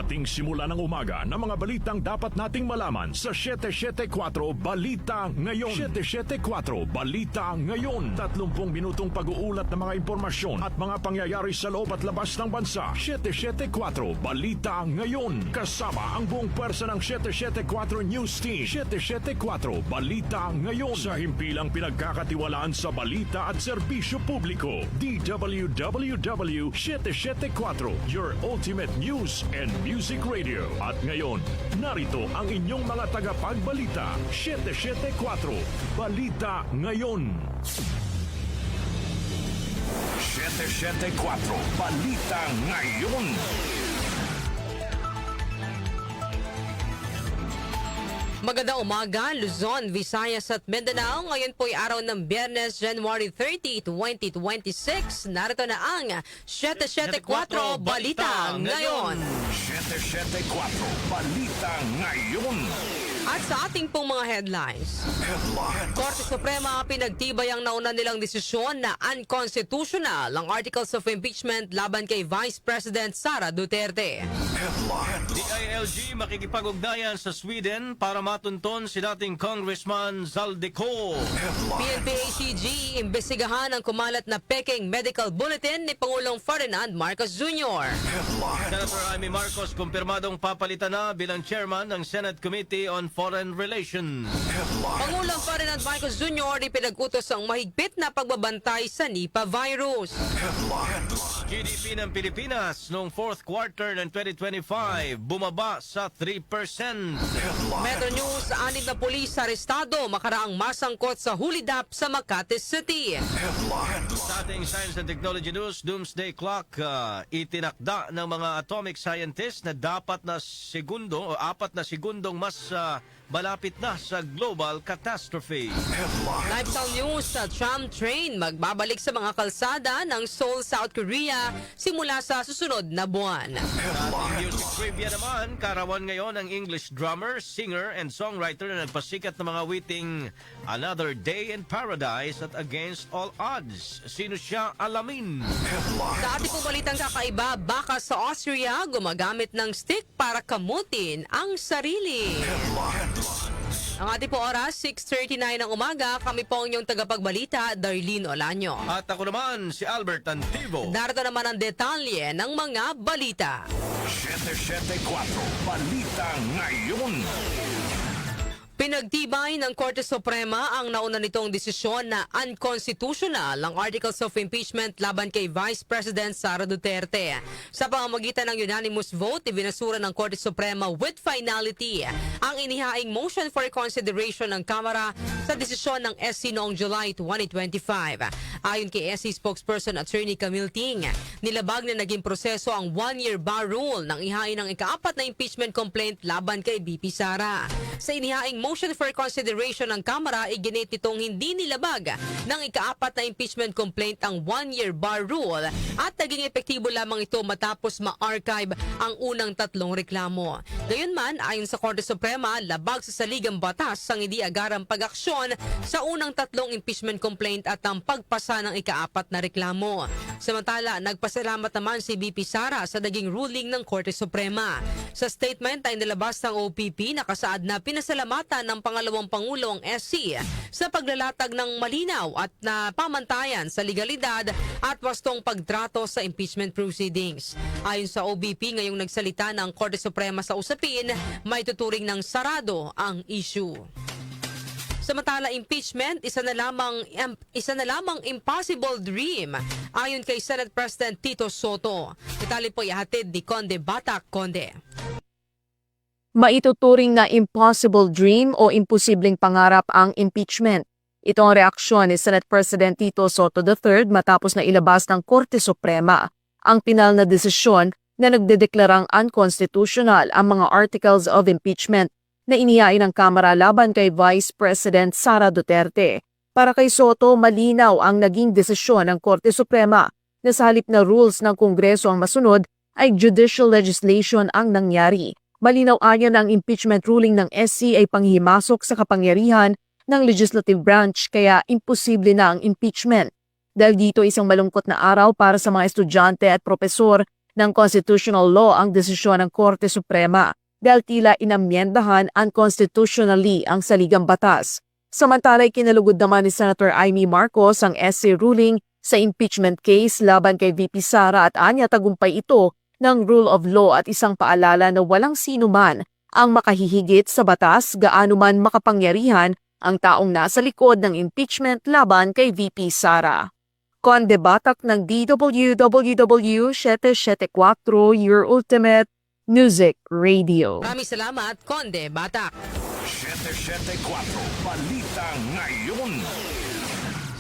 Ating simula ng umaga ng mga balitang dapat nating malaman sa 774 Balita Ngayon. 774 Balita Ngayon. 30 minutong pag-uulat ng mga impormasyon at mga pangyayari sa loob at labas ng bansa. 774 Balita Ngayon. Kasama ang buong pwersa ng 774 News Team. 774 Balita Ngayon. Sa himpilang pinagkakatiwalaan sa balita at serbisyo publiko. DWWW 774, your ultimate news and music radio. At ngayon, narito ang inyong mga tagapagbalita. 774 Balita Ngayon. 774 Balita Ngayon. Magandang umaga, Luzon, Visayas at Mindanao. Ngayon po'y araw ng Biyernes, January 30, 2026. Narito na ang 774 Balita Ngayon. 774 Balita Ngayon. At sa ating pong mga headlines, Korte Suprema pinagtibay ang nauna nilang desisyon na unconstitutional ang Articles of Impeachment laban kay Vice President Sara Duterte. DILG makikipag-ugnayan sa Sweden para matunton si dating Congressman Zaldico. PNP-ACG imbestigahan ang kumalat na peking medical bulletin ni Pangulong Ferdinand Marcos Jr. Senator Amy Marcos kumpirmadong papalitan na bilang chairman ng Senate Committee on Foreign Relations. Pangulong Ferdinand Marcos Jr. ipinag-utos ang mahigpit na pagbabantay sa Nipah virus. GDP ng Pilipinas noong fourth quarter ng 2025 bumaba sa 3%. Metro News, 6 na pulis arestado makaraang masangkot sa hulidap sa Makati City. Sa ating Science and Technology News, Doomsday Clock, itinakda ng mga atomic scientists na dapat na segundo o 4 na segundong mas malapit na sa global catastrophe. Lifestyle News, tram train magbabalik sa mga kalsada ng Seoul, South Korea simula sa susunod na buwan. Sa ating music trivia naman, karawan ngayon ang English drummer, singer, and songwriter na nagpasikat ng mga witing Another Day in Paradise at Against All Odds. Sino siya? Alamin. Sa ating pong balitang kakaiba, baka sa Austria gumagamit ng stick para kamutin ang sarili. Ang ating po oras, 6:39 ng umaga. Kami po ang inyong tagapagbalita, Darlene Olanyo. At ako naman, si Albert Antivo. Narito naman ang detalye ng mga balita. 774 Balita Ngayon. Pinagtibay ng Korte Suprema ang nauna nitong desisyon na unconstitutional ang Articles of Impeachment laban kay Vice President Sara Duterte. Sa pamamagitan ng unanimous vote, ibinasura ng Korte Suprema with finality ang inihaing motion for consideration ng Kamara sa desisyon ng SC noong July 2025. Ayon kay SC spokesperson Attorney Camille Ting, nilabag na naging proseso ang one-year bar rule ng ihain ng ika-4 na impeachment complaint laban kay BP Sara. Sa inihaing motion for consideration ng Kamara, iginit nitong hindi nilabag ng ika-4 na impeachment complaint ang one-year bar rule at naging epektibo lamang ito matapos ma-archive ang unang 3 reklamo. Gayunman, ayon sa Korte Suprema, labag sa saligang batas ang hindi agarang pag-aksyon sa unang 3 impeachment complaint at ang pagpasa ng ika-4 na reklamo. Samantala, nagpasalamat naman si BP Sara sa naging ruling ng Korte Suprema. Sa statement ay nilabas ng OPP na kasaad na pinasalamatan ng pangalawang Pangulo ang SC sa paglalatag ng malinaw at na pamantayan sa legalidad at wastong pagtrato sa impeachment proceedings. Ayon sa OBP, ngayong nagsalita ng Korte Suprema sa usapin, may tuturing ng sarado ang issue. Samantala, impeachment, isa na lamang impossible dream ayon kay Senate President Tito Soto. Detalye po ihatid ni Conde Batak. Conde. Maituturing na impossible dream o imposibleng pangarap ang impeachment. Ito ang reaksyon ni Senate President Tito Soto III matapos na ilabas ng Korte Suprema ang pinal na desisyon na nagdedeklarang unconstitutional ang mga articles of impeachment na inihain ng Kamara laban kay Vice President Sara Duterte. Para kay Soto, malinaw ang naging desisyon ng Korte Suprema na sa halip na rules ng Kongreso ang masunod ay judicial legislation ang nangyari. Malinaw anya na ang impeachment ruling ng SC ay panghimasok sa kapangyarihan ng legislative branch kaya imposible na ang impeachment. Dahil dito isang malungkot na araw para sa mga estudyante at propesor ng constitutional law ang desisyon ng Korte Suprema dahil tila inamyendahan unconstitutionally ang saligang batas. Samantala, kinalugod naman ni Senator Amy Marcos ang essay ruling sa impeachment case laban kay VP Sara at anya tagumpay ito ng rule of law at isang paalala na walang sino man ang makahihigit sa batas gaano man makapangyarihan ang taong nasa likod ng impeachment laban kay VP Sara. Conde Batak ng DWWW 774, your ultimate music radio. Maraming salamat, Conde Batak. 774 Balita Ngayon.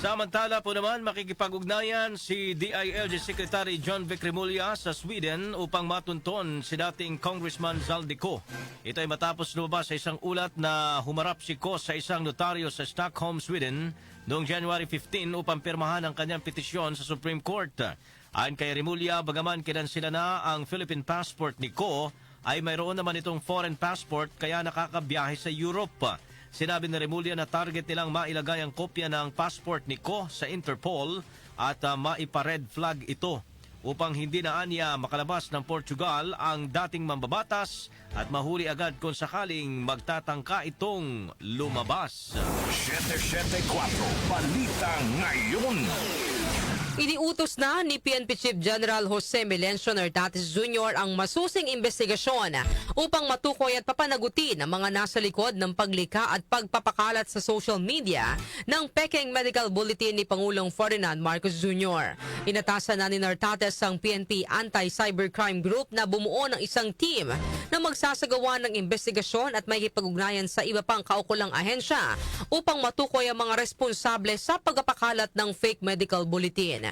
Samantala po naman, makikipag-ugnayan si DILG Secretary John Vic Remulla sa Sweden upang matunton si dating Congressman Zaldico. Ito ay matapos lumabas sa isang ulat na humarap si Ko sa isang notaryo sa Stockholm, Sweden noong January 15 upang pirmahan ang kanyang petisyon sa Supreme Court. Ayon kay Remulla, bagaman kinansila na ang Philippine passport ni Ko, ay mayroon naman itong foreign passport kaya nakakabiyahe sa Europe. Sinabi ni Remulla na target nilang mailagay ang kopya ng passport ni Ko sa Interpol at maipa-red flag ito upang hindi na anya makalabas ng Portugal ang dating mambabatas at mahuli agad kung sakaling magtatangka itong lumabas. 774 Balita Ngayon. Iniutos na ni PNP Chief General Jose Melencio Nartates Jr. ang masusing investigasyon upang matukoy at papanagutin ang mga nasa likod ng paglikha at pagpapakalat sa social media ng Peking Medical Bulletin ni Pangulong Ferdinand Marcos Jr. Inatasan na ni Nartates ang PNP Anti-Cybercrime Group na bumuo ng isang team na magsasagawa ng investigasyon at may ipag-ugnayan sa iba pang kaukulang ahensya upang matukoy ang mga responsable sa pagpapakalat ng fake medical bulletin.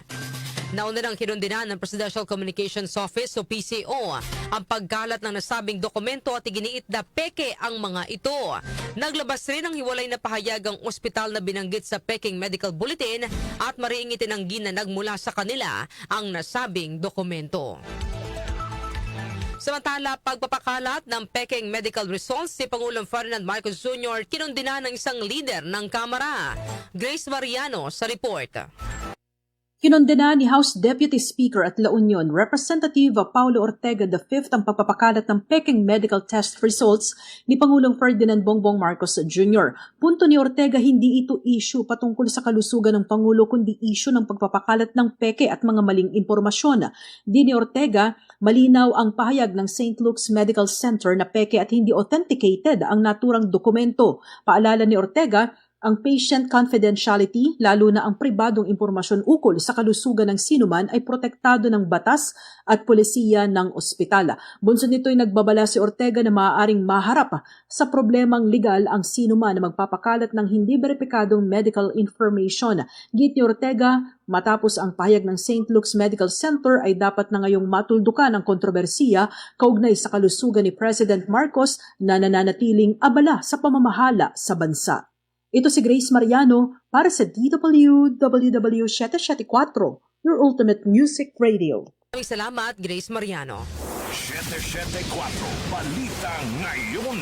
Nauna nang kinundinan ng Presidential Communications Office o PCO ang pagkalat ng nasabing dokumento at iginiit na peke ang mga ito. Naglabas rin ng hiwalay na pahayag ang ospital na binanggit sa Peking Medical Bulletin at mariing itinanggi na nagmula sa kanila ang nasabing dokumento. Samantala, pagpapakalat ng Peking medical results si Pangulong Ferdinand Marcos Jr. kinundina ng isang leader ng Kamara. Grace Mariano sa report. Kinondena ni House Deputy Speaker at La Union Representative Paulo Ortega V ang pagpapakalat ng Peking medical test results ni Pangulong Ferdinand Bongbong Marcos Jr. Punto ni Ortega, hindi ito issue patungkol sa kalusugan ng Pangulo kundi issue ng pagpapakalat ng peke at mga maling impormasyon. Di ni Ortega, malinaw ang pahayag ng St. Luke's Medical Center na peke at hindi authenticated ang naturang dokumento. Paalala ni Ortega, ang patient confidentiality, lalo na ang pribadong impormasyon ukol sa kalusugan ng sinuman ay protektado ng batas at polisiya ng ospital. Bunso nito'y nagbabala si Ortega na maaaring maharap sa problemang legal ang sinuman na magpapakalat ng hindi beripikadong medical information. Git ni Ortega, matapos ang pahayag ng St. Luke's Medical Center ay dapat na ngayong matuldukan ang kontrobersiya kaugnay sa kalusugan ni President Marcos na nananatiling abala sa pamamahala sa bansa. Ito si Grace Mariano para sa DWWW 774, your ultimate music radio. Maraming salamat, Grace Mariano. 774 Balita Ngayon.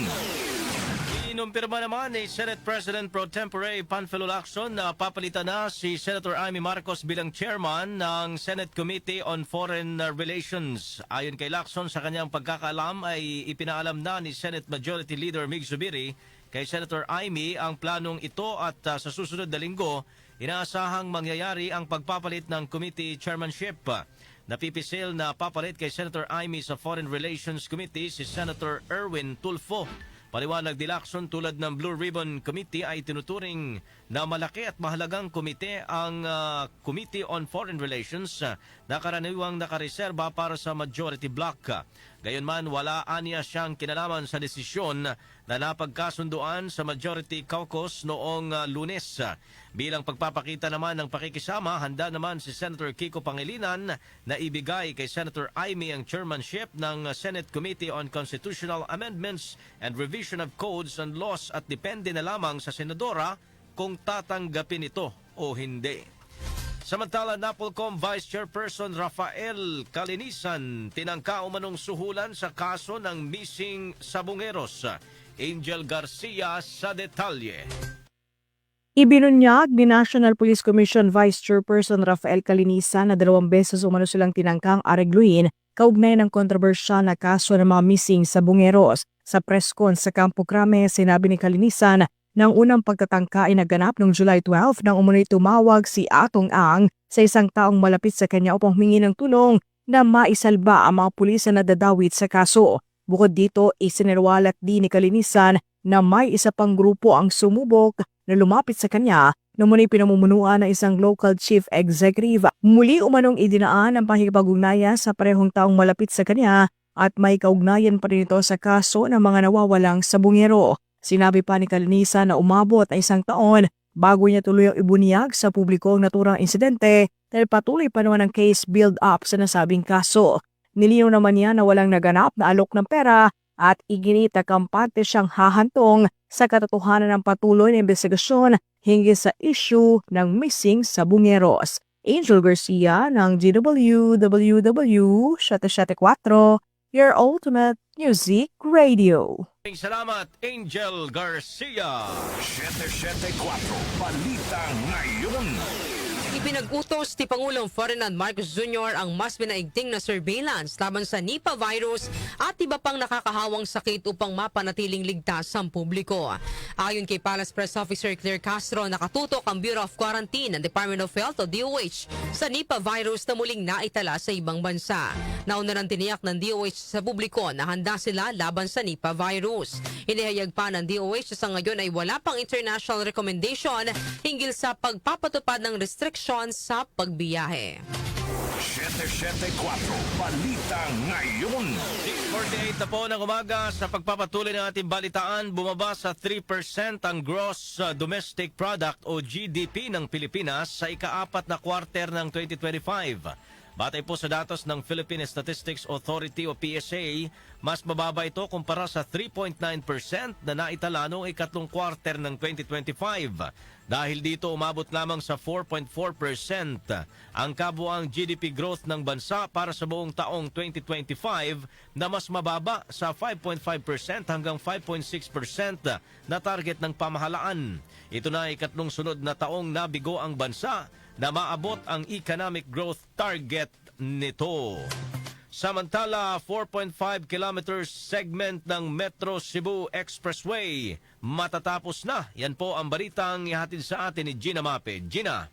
Inumpirma naman ni Senate President Pro Tempore Panfilo Lacson na papalitan na si Senator Amy Marcos bilang chairman ng Senate Committee on Foreign Relations. Ayon kay Lacson, sa kanyang pagkakaalam ay ipinaalam na ni Senate Majority Leader Mig Zubiri kay Senator Amy ang planong ito at sa susunod na linggo, inaasahang mangyayari ang pagpapalit ng committee chairmanship. Napipisil na papalit kay Senator Amy sa Foreign Relations Committee si Senator Erwin Tulfo. Paliwanag ni Lacson, tulad ng Blue Ribbon Committee ay tinuturing na malaki at mahalagang komite ang Committee on Foreign Relations na karaniwang nakareserba para sa majority bloc. Gayunman, wala aniya siyang kinalaman sa desisyon na napagkasunduan sa Majority Caucus noong Lunes. Bilang pagpapakita naman ng pakikisama, handa naman si Senator Kiko Pangilinan na ibigay kay Senator Amy ang chairmanship ng Senate Committee on Constitutional Amendments and Revision of Codes and Laws at depende na lamang sa Senadora kung tatanggapin ito o hindi. Samantala, NAPOLCOM Vice Chairperson Rafael Calinisan tinangka umanong suhulan sa kaso ng missing sabongeros. Angel Garcia sa detalye. Ibinunyag ni National Police Commission Vice Chairperson Rafael Calinisan na 2 beses umano silang tinangkang aregluhin kaugnay ng kontrobersyal na kaso ng mga missing sa Bungeros. Sa press con sa Campo Crame, sinabi ni Kalinisan na ang unang pagtatangka ay naganap noong July 12 nang umunoy tumawag si Atong Ang sa isang taong malapit sa kanya upang humingi ng tulong na maisalba ang mga pulis na nadadawit sa kaso. Bukod dito, isinirwalat din ni Kalinisan na may isa pang grupo ang sumubok na lumapit sa kanya na muna'y pinamumunuan ng isang local chief executive. Muli umanong idinaan ang pakikipag-ugnayan sa parehong taong malapit sa kanya at may kaugnayan pa rin ito sa kaso ng mga nawawalang sa Bungero. Sinabi pa ni Kalinisan na umabot na isang taon bago niya tuluyang ibuniyag sa publiko ang naturang insidente dahil patuloy pa naman ang case build-up sa nasabing kaso. Nilinaw naman niya na walang naganap na alok ng pera at iginit na kampante siyang hahantong sa katotohanan ng patuloy na investigasyon hinggil sa issue ng missing sa Bungeros. Angel Garcia ng GWWW 774, your ultimate music radio. Salamat, Angel Garcia. 774 Balita Ngayon. Ipinag-utos ni Pangulong Ferdinand Marcos Jr. ang mas binaigting na surveillance laban sa Nipah virus at iba pang nakakahawang sakit upang mapanatiling ligtas ang publiko. Ayon kay Palace Press Officer Claire Castro, nakatutok ang Bureau of Quarantine ng Department of Health o DOH sa Nipah virus na muling naitala sa ibang bansa. Nauna nang tiniyak ng DOH sa publiko na handa sila laban sa Nipah virus. Inihayag pa ng DOH sa ngayon ay wala pang international recommendation hinggil sa pagpapatupad ng restriction sa pagbiyahe. 774 Balita Ngayon. 6:48 na po ng umaga. Sa pagpapatuloy ng ating balitaan, bumaba sa 3% ang gross domestic product o GDP ng Pilipinas sa ika-4 na quarter ng 2025. Batay po sa datos ng Philippine Statistics Authority o PSA, mas mababa ito kumpara sa 3.9% na naitala noong ikatlong quarter ng 2025. Dahil dito umabot lamang sa 4.4% ang kabuang GDP growth ng bansa para sa buong taong 2025 na mas mababa sa 5.5% hanggang 5.6% na target ng pamahalaan. Ito na ikatlong sunod na taong nabigo ang bansa na maabot ang economic growth target nito. Samantala, 4.5 kilometers segment ng Metro Cebu Expressway matatapos na. Yan po ang balitang ihatid sa atin ni Gina Mape. Gina.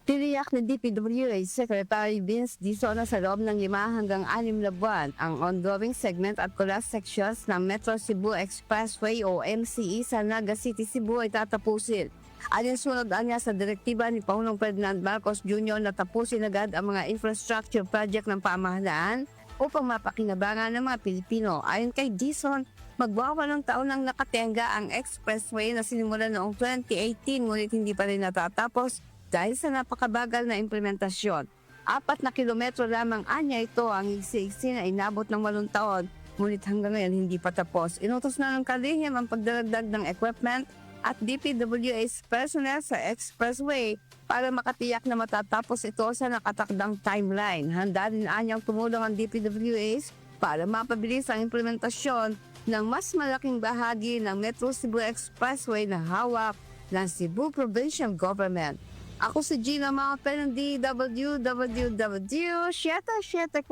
Tiniyak ni DPWH Secretary Vince Dizon na sa loob ng 5 hanggang 6 na buwan ang ongoing segment at cross sections ng Metro Cebu Expressway o MCE sa Naga City, Cebu ay tatapusin. Alinsunod niya sa direktiba ni Pangulong Ferdinand Marcos Jr. na tapusin agad ang mga infrastructure project ng pamahalaan upang mapakinabangan ng mga Pilipino. Ayon kay Dizon, magwawalong taon nang nakatenga ang expressway na sinimulan noong 2018 ngunit hindi pa rin natatapos dahil sa napakabagal na implementasyon. 4 na kilometro lamang anya ito ang iksi-iksi na inabot ng 8 taon ngunit hanggang ngayon hindi pa tapos. Inutos na ng kalihim ang pagdaragdag ng equipment at DPWH personnel sa expressway para makatiyak na matatapos ito sa nakatakdang timeline. Handa din anyang tumulong ang DPWH para mapabilis ang implementasyon ng mas malaking bahagi ng Metro Cebu Expressway na hawak ng Cebu Provincial Government. Ako si Gina Mape ng DWWW 774,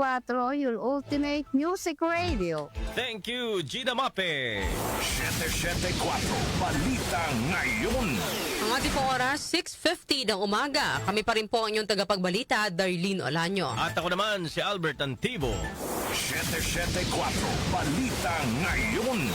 your ultimate music radio. Thank you, Gina Mape. 774 Balita Ngayon. Ang ating pong oras, 6:50 ng umaga. Kami pa rin po ang inyong tagapagbalita, Darlene Olanyo. At ako naman si Albert Antibo. 774 Balita Ngayon.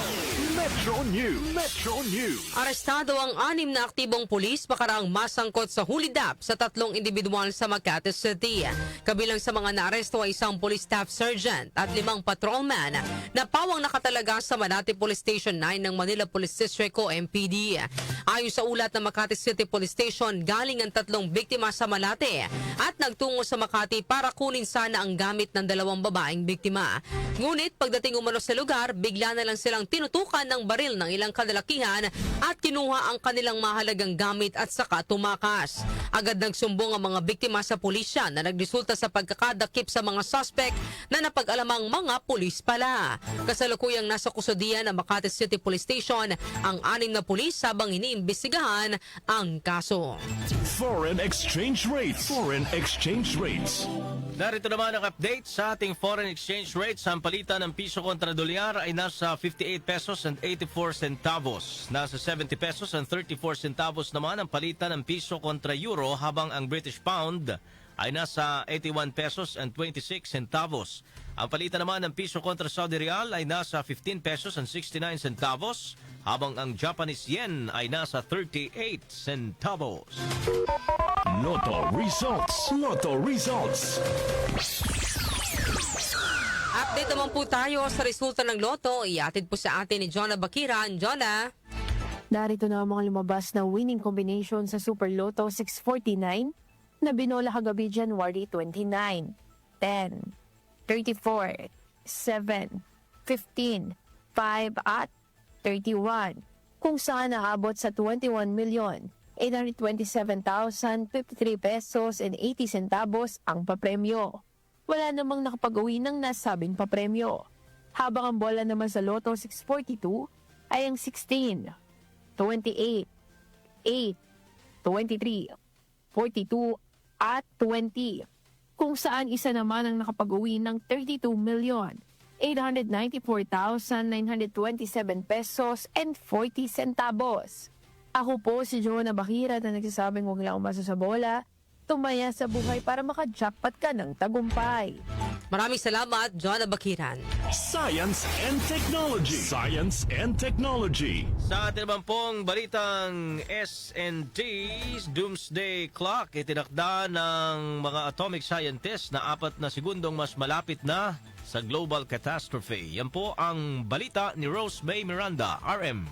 Metro News. Metro News. Arestado ang 6 na aktibong pulis makaraang masangkot sa hulidap sa 3 individual sa Makati City. Kabilang sa mga naaresto ay isang police staff sergeant at 5 patrolman na pawang nakatalaga sa Manati Police Station 9 ng Manila Police District o MPD. Ayon sa ulat ng Makati City Police Station, galing ang 3 biktima sa Malate at nagtungo sa Makati para kunin sana ang gamit ng 2 babaeng biktima. Ngunit pagdating umano sa lugar, bigla na lang silang tinutukan ng baril ng ilang kalalakihan at kinuha ang kanilang mahalagang gamit at saka tumakas. Agad nagsumbong ang mga biktima sa pulisya na nagresulta sa pagkakadakip sa mga suspect na napag-alamang mga pulis pala. Kasalukuyang nasa kusodian ng Makati City Police Station ang 6 na pulis habang iniimbestigahan ang kaso. Foreign exchange rates. Foreign exchange rates. Narito naman ang update sa ating foreign exchange rates. Ang palitan ng piso kontra dolyar ay nasa 58 pesos and 84 centavos. Nasa 70 pesos and 34 centavos naman ang palitan ng piso kontra euro, habang ang British pound ay nasa 81 pesos and 26 centavos. Ang palitan naman ng piso kontra Saudi Real ay nasa 15 pesos and 69 centavos, habang ang Japanese yen ay nasa 38 centavos. Lotto results. Lotto results. Update naman po tayo sa resulta ng Lotto. Iatid po sa atin ni Jonah Bakiran. Jonah. Narito na ang mga lumabas na winning combination sa Super Lotto 649 na binola kagabi January 29, 10, 34, 7, 15, 5 at 31, kung saan naabot sa 21,827,053 pesos and 80 centavos ang papremyo. Wala namang nakapag-uwi ng nasabing papremyo. Habang ang bola naman sa Lotto 642 ay ang 16, 28, 8, 23, 42 at 20, kung saan isa naman ang nakapag-uwi ng 32,894,927 pesos and 40 centavos. Ako po si Jonah Bakirat na nagsasabing huwag lang umasa sa bola, tumaya sa buhay para maka-jackpot ka ng tagumpay. Maraming salamat, Jonah Bakiran. Science and Technology. Science and Technology. Sa atin naman pong balitang S&T's Doomsday Clock, itinakda ng mga atomic scientists na 4 na segundong mas malapit na sa global catastrophe. Yan po ang balita ni Rose May Miranda, RM.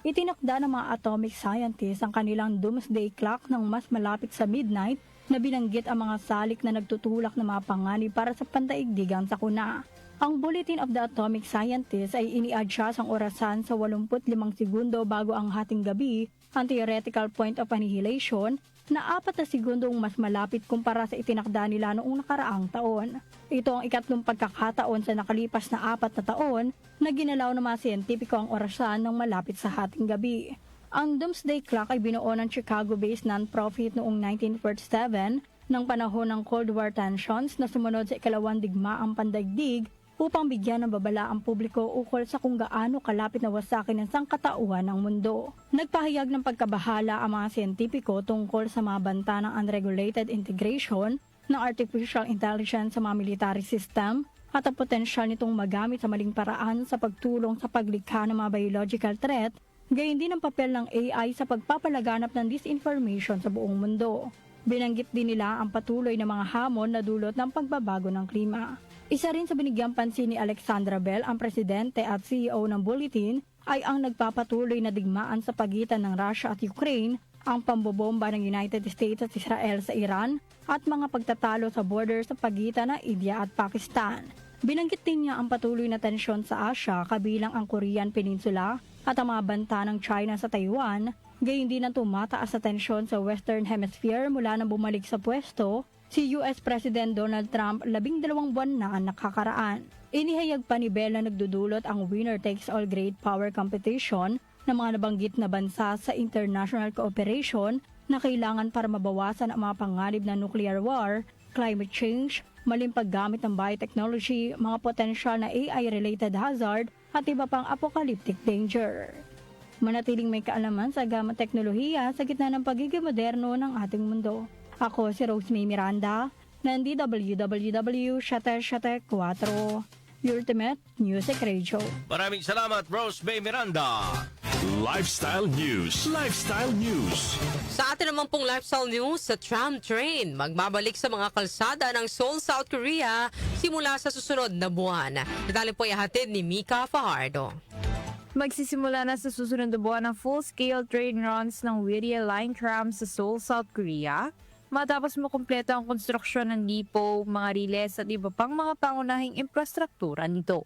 Itinakda ng mga atomic scientists ang kanilang doomsday clock ng mas malapit sa midnight na binanggit ang mga salik na nagtutulak ng mga panganib para sa pandaigdigang sakuna. Ang Bulletin of the Atomic Scientists ay ini-adjust ang orasan sa 85 segundo bago ang hating gabi, ang theoretical point of annihilation, na 4 na segundong mas malapit kumpara sa itinakda nila noong nakaraang taon. Ito ang ikatlong pagkakataon sa nakalipas na 4 na taon na ginalaw ng mga siyentipiko ang orasan ng malapit sa hating gabi. Ang Doomsday Clock ay binuo ng Chicago-based non-profit noong 1947 ng panahon ng Cold War tensions na sumunod sa ikalawang digmaang pandaigdig upang bigyan ng babala ang publiko ukol sa kung gaano kalapit na wasakin ang sangkatauhan ng mundo. Nagpahayag ng pagkabahala ang mga siyentipiko tungkol sa mga banta ng unregulated integration ng artificial intelligence sa mga military system at ang potensyal nitong magamit sa maling paraan sa pagtulong sa paglikha ng mga biological threat, gayon din ang papel ng AI sa pagpapalaganap ng disinformation sa buong mundo. Binanggit din nila ang patuloy na mga hamon na dulot ng pagbabago ng klima. Isa rin sa binigyang pansin ni Alexandra Bell, ang presidente at CEO ng Bulletin, ay ang nagpapatuloy na digmaan sa pagitan ng Russia at Ukraine, ang pambobomba ng United States at Israel sa Iran, at mga pagtatalo sa border sa pagitan ng India at Pakistan. Binanggit din niya ang patuloy na tensyon sa Asia kabilang ang Korean Peninsula at ang mga banta ng China sa Taiwan, gayon din ang tumataas sa tensyon sa Western Hemisphere mula nang bumalik sa pwesto si US President Donald Trump 12 buwan na ang nakakaraan. Inihayag pa ni Bell na nagdudulot ang winner-takes-all great power competition ng mga nabanggit na bansa sa international cooperation na kailangan para mabawasan ang mga panganib na nuclear war, climate change, maling paggamit ng biotechnology, mga potensyal na AI-related hazard at iba pang apocalyptic danger. Manatiling may kaalaman sa gamang teknolohiya sa gitna ng pagiging moderno ng ating mundo. Ako si Rose May Miranda, ng DWWW-74, Ultimate Music Radio. Maraming salamat, Rose May Miranda. Lifestyle News. Lifestyle News. Sa atin naman pong lifestyle news, sa tram train magbabalik sa mga kalsada ng Seoul, South Korea simula sa susunod na buwan. Detalye po ihatid ni Mika Fajardo. Magsisimula na sa susunod na buwan ng full-scale train runs ng Wirya Line tram sa Seoul, South Korea, matapos makumpleto ang konstruksyon ng depot, mga riles at iba pang mga pangunahing infrastruktura nito.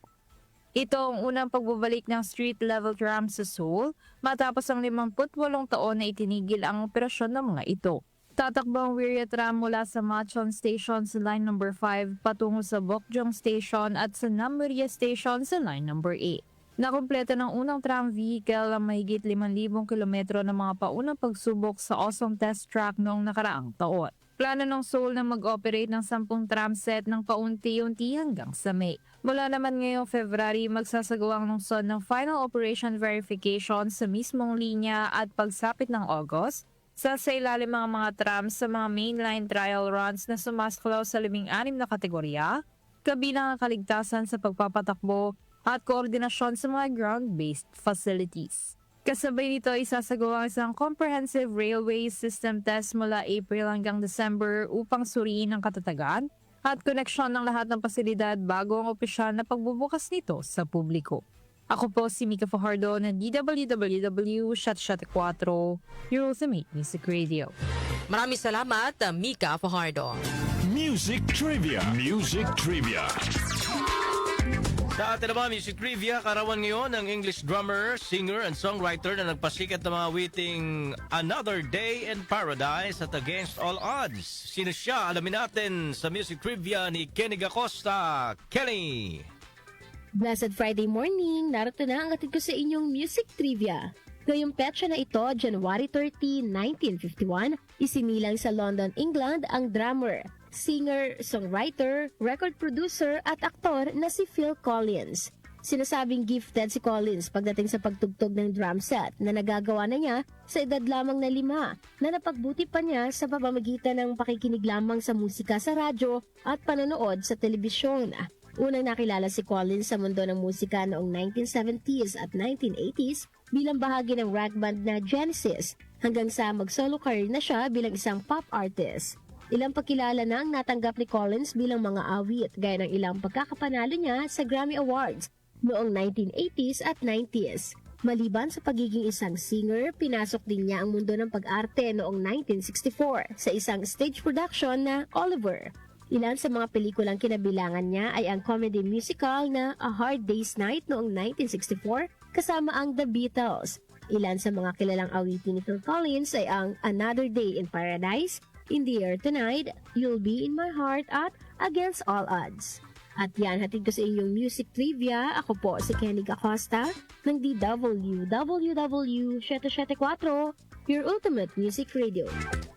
Ito ang unang pagbabalik ng street-level tram sa Seoul matapos ang 58 taon na itinigil ang operasyon ng mga ito. Tatakbo ang Wirya tram mula sa Machon Station sa line number 5 patungo sa Bokjong Station at sa Namurye Station sa line number 8. Nakumpleto ng unang tram vehicle ang mahigit 5,000 kilometro ng mga paunang pagsubok sa Osong Test Track noong nakaraang taon. Plano ng Seoul na mag-operate ng 10 tramset ng paunti-unti hanggang sa May. Mula naman ngayong February, magsasagawa ang lungsod ng final operation verification sa mismong linya at pagsapit ng August, sa ilalim mga trams sa mga mainline trial runs na sumasaklaw sa 16 na kategorya, kabilang ang kaligtasan sa pagpapatakbo at koordinasyon sa mga ground-based facilities. Kasabay nito, isasagawa ang isang comprehensive railway system test mula April hanggang December upang suriin ang katatagan at koneksyon ng lahat ng pasilidad bago ang opisyal na pagbubukas nito sa publiko. Ako po si Mika Fajardo ng DWWW 774, your ultimate music radio. Maraming salamat, Mika Fajardo. Music Trivia. Music Trivia. Sa atin naman, Music Trivia, karawan ngayon ng English drummer, singer, and songwriter na nagpasikat ng mga witing Another Day in Paradise at Against All Odds. Sino siya? Alamin natin sa Music Trivia ni Kenny Gacosta. Kenny! Blessed Friday morning, narito na ang atid ko sa inyong Music Trivia. Ngayong petsa na ito, January 30, 1951, isinilang sa London, England ang drummer, singer, songwriter, record producer at aktor na si Phil Collins. Sinasabing gifted si Collins pagdating sa pagtugtog ng drum set na nagagawa na niya sa edad lamang na 5 na napagbuti pa niya sa pamamagitan ng pakikinig lamang sa musika sa radyo at panonood sa telebisyon. Unang nakilala si Collins sa mundo ng musika noong 1970s at 1980s bilang bahagi ng rock band na Genesis hanggang sa mag-solo career na siya bilang isang pop artist. Ilang pagkilala na ang natanggap ni Collins bilang mga awit gaya ng ilang pagkakapanalo niya sa Grammy Awards noong 1980s at 90s. Maliban sa pagiging isang singer, pinasok din niya ang mundo ng pag-arte noong 1964 sa isang stage production na Oliver. Ilan sa mga pelikulang kinabilangan niya ay ang comedy musical na A Hard Day's Night noong 1964 kasama ang The Beatles. Ilan sa mga kilalang awitin ni Phil Collins ay ang Another Day in Paradise, In the Air Tonight, You'll Be in My Heart at Against All Odds. At yan, hatid ko sa inyong music trivia. Ako po si Kenny Gacosta ng DWWW 774, your ultimate music radio.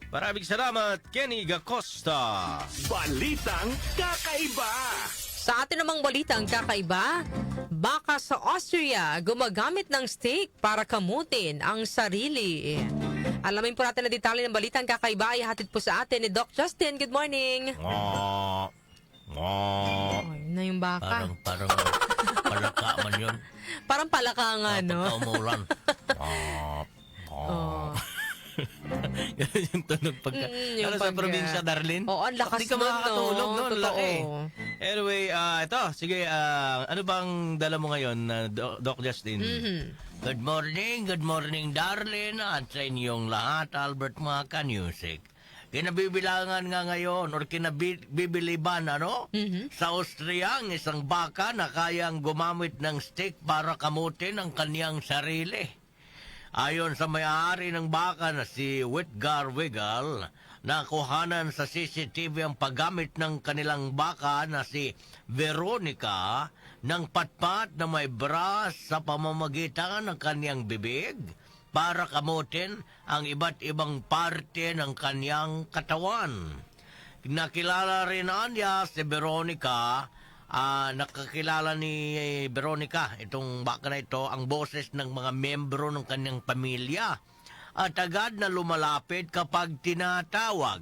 Maraming salamat, Kenny Gacosta. Balitang Kakaiba. Sa atin namang balitang kakaiba, baka sa Austria gumagamit ng steak para kamutin ang sarili. Alamin po natin na detalye ng balitang kakaiba ay hatid po sa atin ni Doc Justin. Good morning. Ay, na yung baka. Parang palaka man yun. Parang palaka nga, no? Pagka umulan. Ganun yung tunog pagka. Yung Sa probinsya, Darlene? Oo, ang lakas Di ka nun, makakatulog, no? no? Totoo. Laki. Anyway, ito. Sige, ano bang dala mo ngayon, Doc Justin? Good morning, Darlene, at sa inyong lahat, Albert mga music. Kinabibilangan nga ngayon, or kinabibiliban, sa Austria, ang isang baka na kayang gumamit ng stick para kamutin ang kaniyang sarili. Ayon sa may-ari ng baka na si Whitgar Wiggle, nakuhanan sa CCTV ang paggamit ng kanilang baka na si Veronica ng patpat na may bra sa pamamagitan ng kaniyang bibig para kamutin ang iba't ibang parte ng kaniyang katawan. Nakilala rin niya si Veronica. Nakakilala ni Veronica, itong baka na ito, ang boses ng mga membro ng kanyang pamilya at agad na lumalapit kapag tinatawag.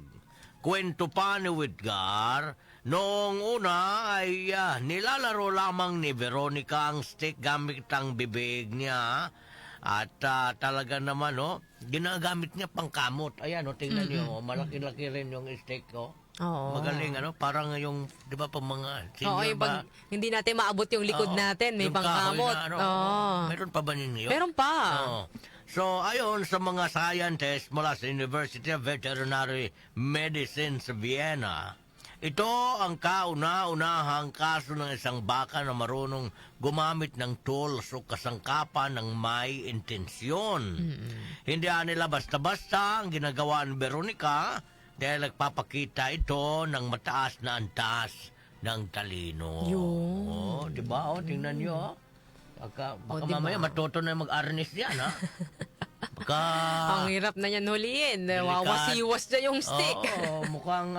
Kwento pa ni Whitgar, noong una ay nilalaro lamang ni Veronica ang stick gamit ang bibig niya at talaga naman ginagamit niya pang kamot. Ayan, tingnan niyo, malaki-laki rin yung stick ko. Oo. Magaling, parang yung, di ba, pang mga senior Oo, ba? Hindi natin maabot yung likod natin, may Yung pangkamot. kahoy na, Oo. Meron pa ba ninyo? Meron pa. Oo. So, ayon sa mga scientists mula sa University of Veterinary Medicine sa Vienna, ito ang kauna-unahang kaso ng isang baka na marunong gumamit ng tools o kasangkapan ng may intensyon. Hindi nila basta-basta ang ginagawa ni Veronica dahil nagpapakita ito ng mataas na antas ng talino. Yun. Di ba? Tingnan nyo. Baka diba? mamaya matuto na mag-arnis yan, Baka... Ang hirap na yan huliin. Wawasiwas na yung stick. Oo, mukhang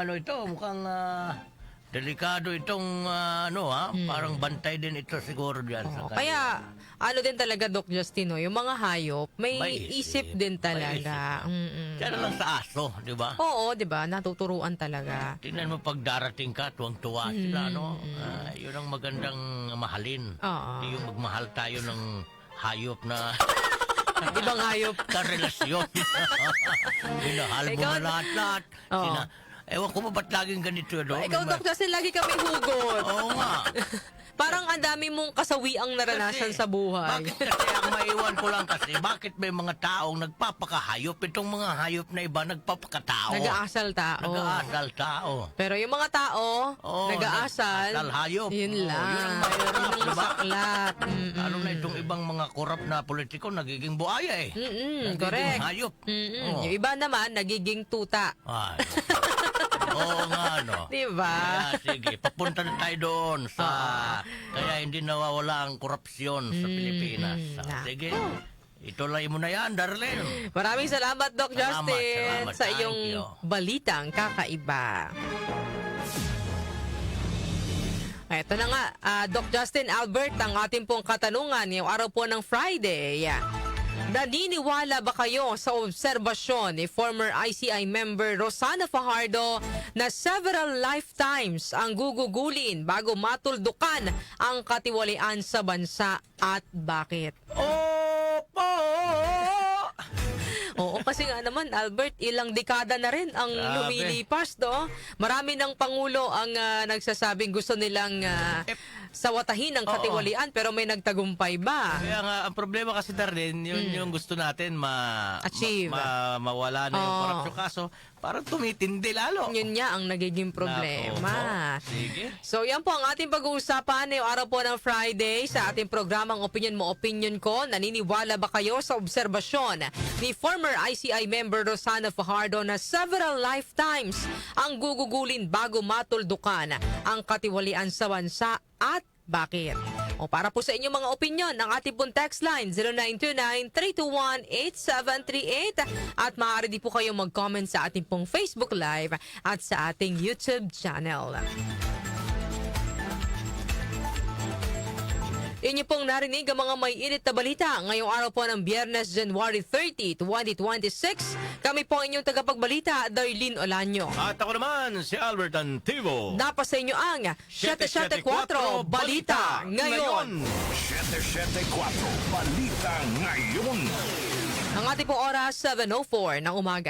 mukhang delikado itong parang bantay din ito siguro diyan sa kanila. Kaya, ano din talaga, Doc Justino, yung mga hayop, may May isip isip. din talaga. Diyan na lang sa aso, di ba? Oo, di ba? Natuturuan talaga. Tingnan mo pag darating ka, tuwang-tuwa sila, no? Yun ang magandang mahalin. Oo. Hindi yung magmahal tayo ng hayop na Ibang hayop. karelasyon. Minahal mo Ikaw- na lahat-lahat. Oo. Ewan ko ba ba't laging ganito, no? Ikaw, Doc Justin, lagi kami hugot. Oo nga. Parang ang dami mong kasawiang naranasan sa buhay. Bakit kasi ang maiwan ko lang kasi, bakit may mga taong nagpapakahayop? Itong mga hayop na iba nagpapakatao. Nag-aasal tao. Nag-aasal tao. Pero yung mga tao, Oo, nag-aasal, nag-aasal hayop. yun Oo, lang. yun ang mahirap, Yun ang diba? masaklat. Lalo na itong ibang mga korap na politiko, nagiging buhaya eh. Nagiging Correct. hayop. Oo. Yung iba naman, nagiging tuta. Ay. Oo nga, no. Diba? Kaya, sige, papunta na tayo doon sa... Kaya hindi nawawala ang korupsyon sa Pilipinas. Sige, ituloy mo na yan, Darlene. Maraming salamat, Doc Salamat, Justin, salamat. sa Thank iyong you. balitang kakaiba. Ito na nga, Doc Justin Albert, ang ating pong katanungan ngayong araw po ng Friday. Naniniwala ba kayo sa obserbasyon ni former ICI member Rosana Fajardo na several lifetimes ang gugugulin bago matuldukan ang katiwalian sa bansa at bakit? Opo! Oo, kasi nga naman, Albert, ilang dekada na rin ang Grabe. lumilipas, no? Marami ng Pangulo ang nagsasabing gusto nilang sawatahin ang katiwalian, pero may nagtagumpay ba? Kaya nga, ang problema kasi, Darlene, yun yung gusto natin Achieve. mawala na yung Oo. korupsyon. Kaso, parang tumitindi lalo. Yun nga ang nagiging problema. Nako, sige. So yan po ang ating pag-uusapan ngayong araw po ng Friday sa ating programang Opinion Mo, Opinion Ko. Naniniwala ba kayo sa obserbasyon ni former ICI member Rosana Fajardo na several lifetimes ang gugugulin bago matuldukan ang katiwalian sa bansa at bakit? O para po sa inyong mga opinion, ang ating pong text line 0929-321-8738 at maaari din po kayong mag-comment sa ating pong Facebook Live at sa ating YouTube channel. Inyo pong narinig ang mga may init na balita ngayong araw po ng Biyernes, January 30, 2026. Kami po ang inyong tagapagbalita, Darlene Olanyo. At ako naman, si Albert Antivo. Dapat sa inyo ang 774 Balita Ngayon. 774 Balita Ngayon. Ang ating pong oras, 7:04 ng umaga.